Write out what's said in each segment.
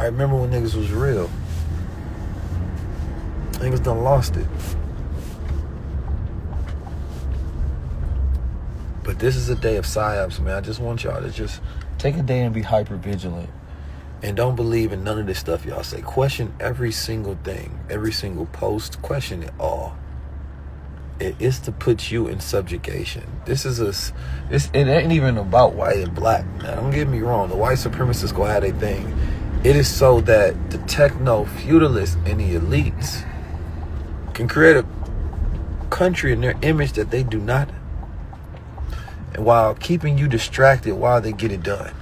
I remember when niggas was real. Niggas done lost it. But this is a day of psyops, man. I just want y'all to just take a day and be hyper vigilant. And don't believe in none of this stuff y'all say. Question every single thing, every single post. Question it all. It is to put you in subjugation. It ain't even about white and black. Now, don't get me wrong. The white supremacists go have their thing. It is so that the techno-feudalists and the elites can create a country in their image that they do not, and while keeping you distracted while they get it done.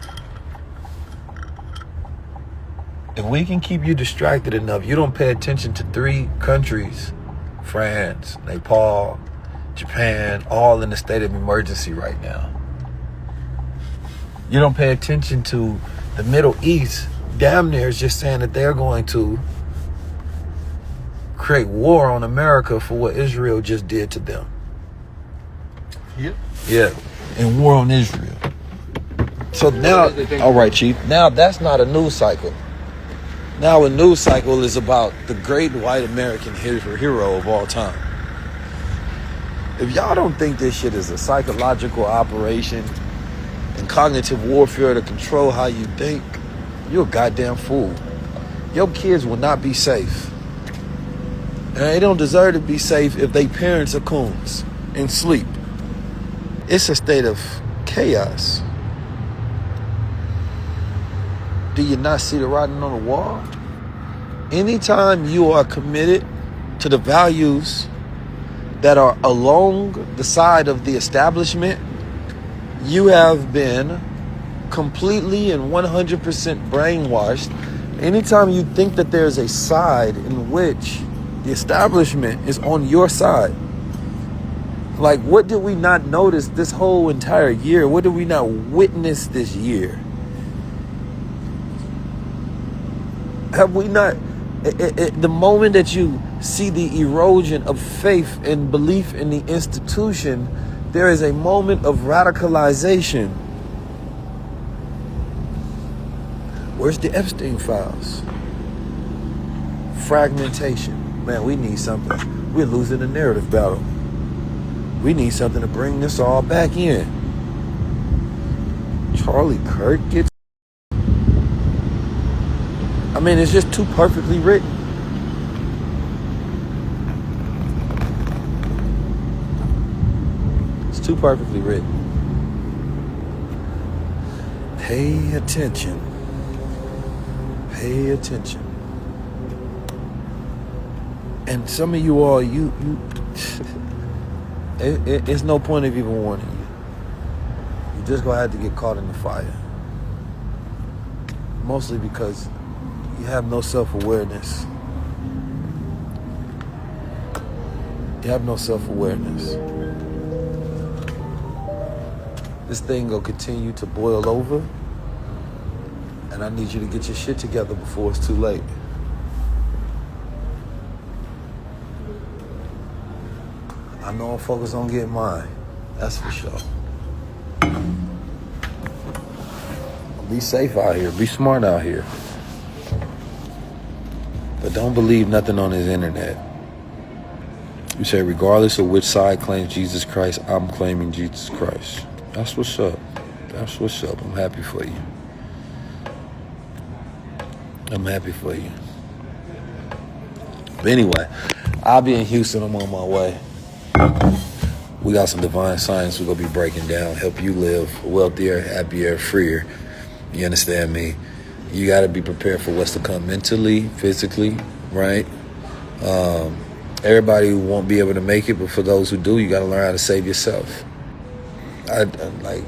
If we can keep you distracted enough, you don't pay attention to 3 countries, France, Nepal, Japan, all in a state of emergency right now. You don't pay attention to the Middle East. Damn near is just saying that they're going to create war on America for what Israel just did to them. Yep. Yeah, and war on Israel. So now, all right, Chief, now that's not a news cycle. Now a news cycle is about the great white American hero of all time. If y'all don't think this shit is a psychological operation and cognitive warfare to control how you think, you're a goddamn fool. Your kids will not be safe. And they don't deserve to be safe if they parents are coons and sleep. It's a state of chaos. Do you not see the writing on the wall? Anytime you are committed to the values that are along the side of the establishment, you have been completely and 100% brainwashed. Anytime you think that there's a side in which the establishment is on your side, like, what did we not notice this whole entire year? What did we not witness this year? Have we not, the moment that you see the erosion of faith and belief in the institution, there is a moment of radicalization. Where's the Epstein files? Fragmentation. Man, we need something. We're losing the narrative battle. We need something to bring this all back in. Charlie Kirk gets... I mean, it's just too perfectly written. It's too perfectly written. Pay attention. Pay attention. And some of you all, it's no point of even warning you. You're just going to have to get caught in the fire. Mostly because you have no self-awareness. You have no self-awareness. This thing will continue to boil over, and I need you to get your shit together before it's too late. I know I'm focused on getting mine. That's for sure. Be safe out here. Be smart out here. But don't believe nothing on this internet. You say, regardless of which side claims Jesus Christ, I'm claiming Jesus Christ. That's what's up. That's what's up. I'm happy for you. I'm happy for you. But anyway, I'll be in Houston. I'm on my way. We got some divine science we're going to be breaking down. Help you live wealthier, happier, freer. You understand me? You got to be prepared for what's to come mentally, physically, right? Everybody won't be able to make it, but for those who do, you got to learn how to save yourself. Like,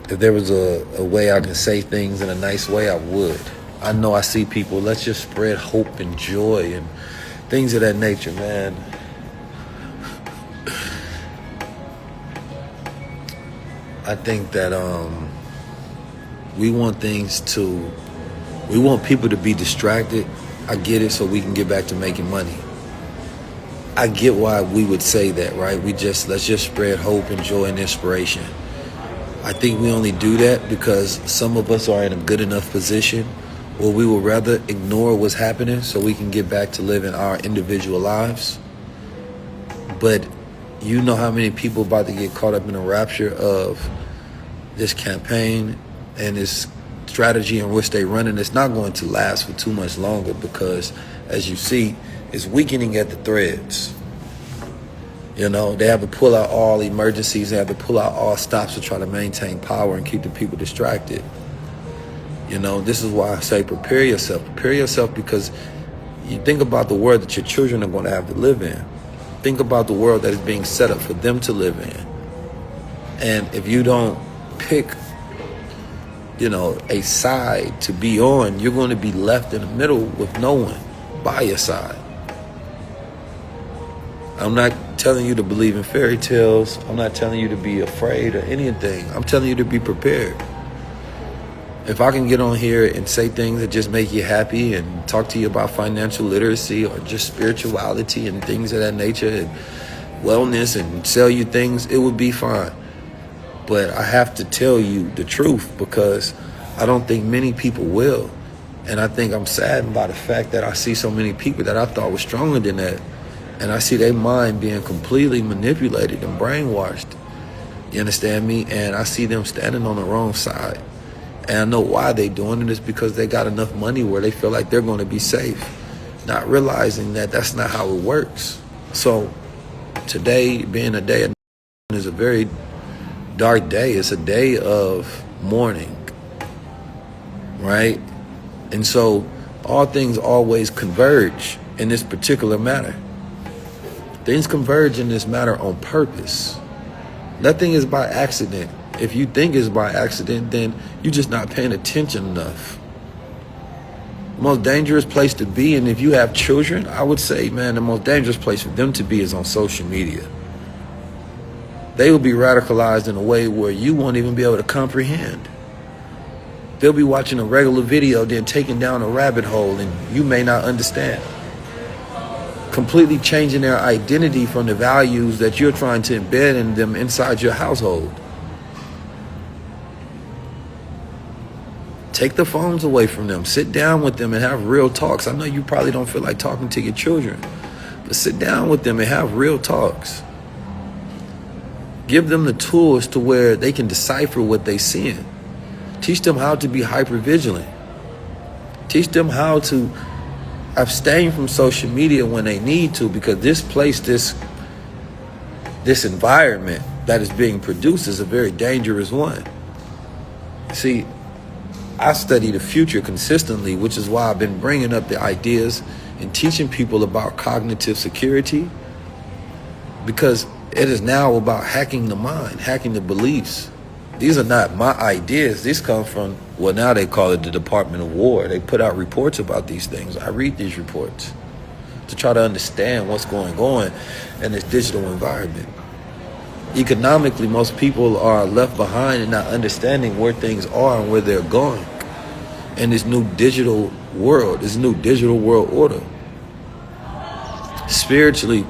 if there was a way I can say things in a nice way, I would. I know I see people, let's just spread hope and joy and things of that nature, man. I think that we want people to be distracted. I get it, so we can get back to making money. I get why we would say that, right? Let's just spread hope and joy and inspiration. I think we only do that because some of us are in a good enough position where we would rather ignore what's happening so we can get back to living our individual lives. But you know how many people about to get caught up in the rapture of this campaign and this strategy in which they run, and it's not going to last for too much longer because, as you see, it's weakening at the threads. You know, they have to pull out all emergencies, they have to pull out all stops to try to maintain power and keep the people distracted. You know, this is why I say prepare yourself. Prepare yourself because you think about the world that your children are going to have to live in. Think about the world that is being set up for them to live in. And if you don't pick, you know, a side to be on, you're going to be left in the middle with no one by your side. I'm not telling you to believe in fairy tales. I'm not telling you to be afraid or anything. I'm telling you to be prepared. If I can get on here and say things that just make you happy and talk to you about financial literacy or just spirituality and things of that nature and wellness and sell you things, it would be fine. But I have to tell you the truth because I don't think many people will. And I think I'm saddened by the fact that I see so many people that I thought were stronger than that. And I see their mind being completely manipulated and brainwashed. You understand me? And I see them standing on the wrong side. And I know why they're doing it is because they got enough money where they feel like they're going to be safe, not realizing that that's not how it works. So today, being a day of is a very dark day. It's a day of mourning, right? And so all things always converge in this particular matter. Things converge in this matter on purpose. Nothing is by accident. If you think it's by accident, then you're just not paying attention enough. The most dangerous place to be, and if you have children, I would say, man, the most dangerous place for them to be is on social media. They will be radicalized in a way where you won't even be able to comprehend. They'll be watching a regular video, then taking down a rabbit hole, and you may not understand. Completely changing their identity from the values that you're trying to embed in them inside your household. Take the phones away from them. Sit down with them and have real talks. I know you probably don't feel like talking to your children, but sit down with them and have real talks. Give them the tools to where they can decipher what they're seeing. Teach them how to be hypervigilant. Teach them how to abstain from social media when they need to, because this environment that is being produced is a very dangerous one. See, I study the future consistently, which is why I've been bringing up the ideas and teaching people about cognitive security, because it is now about hacking the mind, hacking the beliefs. These are not my ideas. These come from, well, now they call it the Department of War. They put out reports about these things. I read these reports to try to understand what's going on in this digital environment. Economically, most people are left behind and not understanding where things are and where they're going in this new digital world, this new digital world order. Spiritually,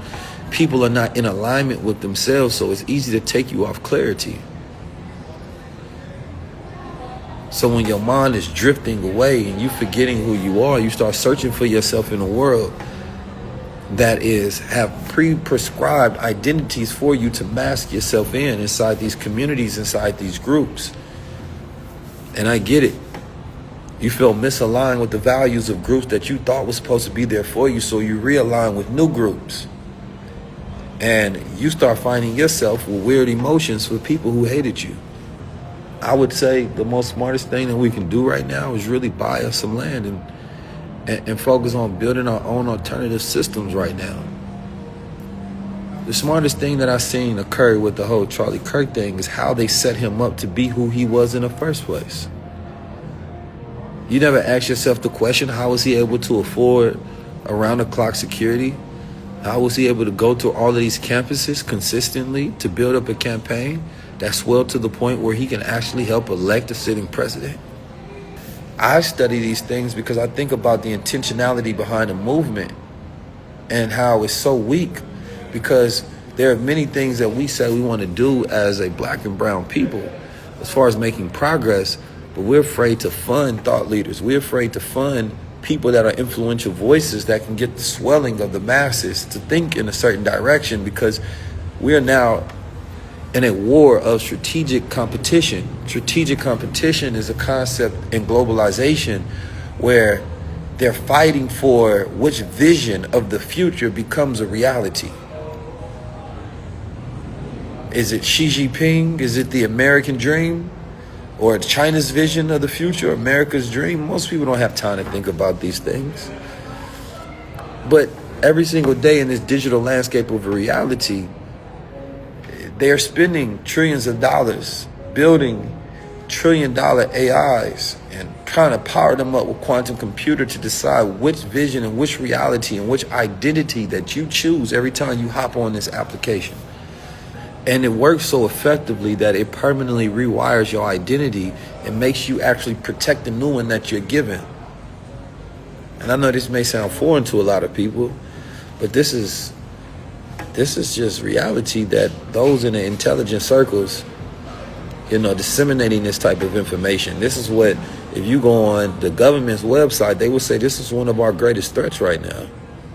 people are not in alignment with themselves, so it's easy to take you off clarity. So when your mind is drifting away and you forgetting who you are, you start searching for yourself in a world that have pre-prescribed identities for you to mask yourself inside these communities, inside these groups. And I get it. You feel misaligned with the values of groups that you thought was supposed to be there for you, so you realign with new groups. And you start finding yourself with weird emotions for people who hated you. I would say the most smartest thing that we can do right now is really buy us some land and focus on building our own alternative systems right now. The smartest thing that I've seen occur with the whole Charlie Kirk thing is how they set him up to be who he was in the first place. You never ask yourself the question, how was he able to afford around-the-clock security? How was he able to go to all of these campuses consistently to build up a campaign that swelled to the point where he can actually help elect a sitting president? I study these things because I think about the intentionality behind the movement and how it's so weak, because there are many things that we say we want to do as a black and brown people, as far as making progress, but we're afraid to fund thought leaders. We're afraid to fund people that are influential voices that can get the swelling of the masses to think in a certain direction, because we are now in a war of strategic competition. Strategic competition is a concept in globalization where they're fighting for which vision of the future becomes a reality. Is it Xi Jinping? Is it the American dream? Or China's vision of the future, America's dream? Most people don't have time to think about these things. But every single day in this digital landscape of a reality, they are spending trillions of dollars building trillion-dollar AIs and trying to power them up with quantum computer to decide which vision and which reality and which identity that you choose every time you hop on this application. And it works so effectively that it permanently rewires your identity and makes you actually protect the new one that you're given. And I know this may sound foreign to a lot of people, but this is just reality that those in the intelligent circles, disseminating this type of information. This is what, if you go on the government's website, they will say this is one of our greatest threats right now.